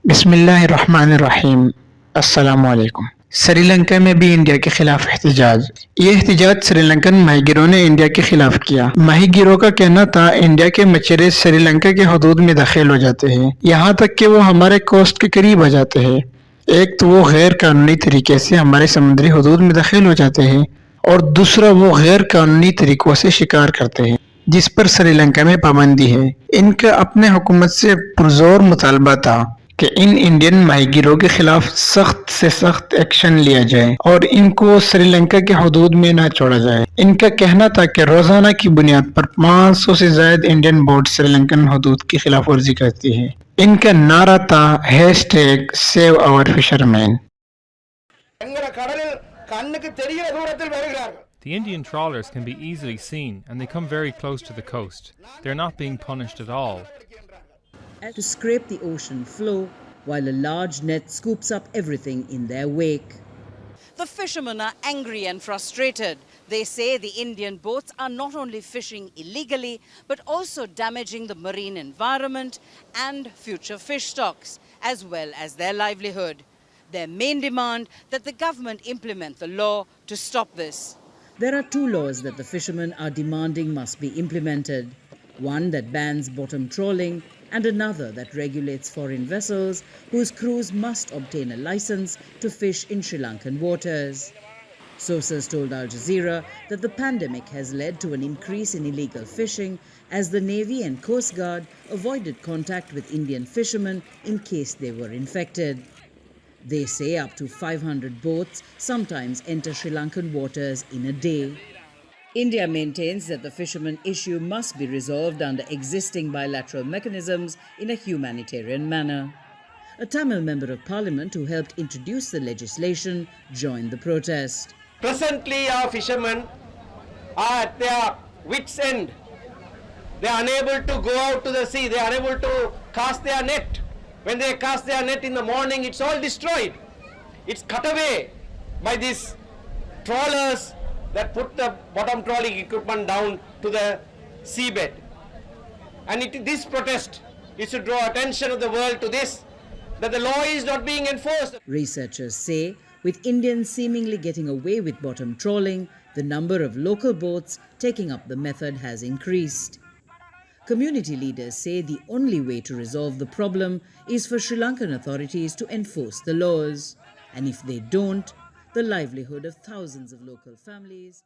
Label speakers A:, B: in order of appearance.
A: बिस्मिल्लाहिर्रहमानिर्रहीम। अस्सलाम वालेकुम। श्रीलंका में भी इंडिया के खिलाफ एहतजाज। ये एहतजाज श्रीलंकन माहीगीरों ने इंडिया के खिलाफ किया। माहीगीरों का कहना था इंडिया के मछेरे श्रीलंका के हदूद में दाखिल हो जाते हैं, यहाँ तक कि वो हमारे कोस्ट के करीब आ जाते हैं। एक तो वो गैर कानूनी तरीके से हमारे समुद्री हदूद में दाखिल हो जाते हैं और दूसरा वो गैर कानूनी तरीकों से शिकार करते हैं, जिस पर श्रीलंका में पाबंदी है। इनका अपने हुकूमत से पुरजोर मुतालबा था कि इन इंडियन माहीगीरों के खिलाफ सख्त से सख्त एक्शन लिया जाए और इनको श्रीलंका के हदूद में न छोड़ा जाए। इनका कहना था कि रोजाना की बुनियाद पर 500 से ज्यादा इंडियन बोट श्रीलंकन हदूद की खिलाफ वर्जी करती है। इनका नारा था #save our fisherman.
B: The Indian trawlers can be easily seen and they come very close to the coast. They're not being punished at all.
C: To scrape the ocean floor while a large net scoops up everything in their wake.
D: The fishermen are angry and frustrated. They say the Indian boats are not only fishing illegally but also damaging the marine environment and future fish stocks as well as their livelihood. Their main demand that the government implement the law to stop this.
C: There are two laws that the fishermen are demanding must be implemented. One that bans bottom trawling and another that regulates foreign vessels whose crews must obtain a license to fish in Sri Lankan waters. Sources told Al Jazeera that the pandemic has led to an increase in illegal fishing as the Navy and Coast Guard avoided contact with Indian fishermen in case they were infected. They say up to 500 boats sometimes enter Sri Lankan waters in a day. India maintains that the fishermen issue must be resolved under existing bilateral mechanisms in a humanitarian manner. A Tamil member of parliament who helped introduce the legislation joined the protest.
E: Presently, our fishermen are at their wits' end. They are unable to go out to the sea. They are unable to cast their net. When they cast their net in the morning, it's all destroyed. It's cut away by these trawlers that put the bottom trawling equipment down to the seabed. And this protest is to draw attention of the world to this, that the law is not being enforced.
C: Researchers say with Indians seemingly getting away with bottom trawling, the number of local boats taking up the method has increased. Community leaders say the only way to resolve the problem is for Sri Lankan authorities to enforce the laws. And if they don't, the livelihood of thousands of local families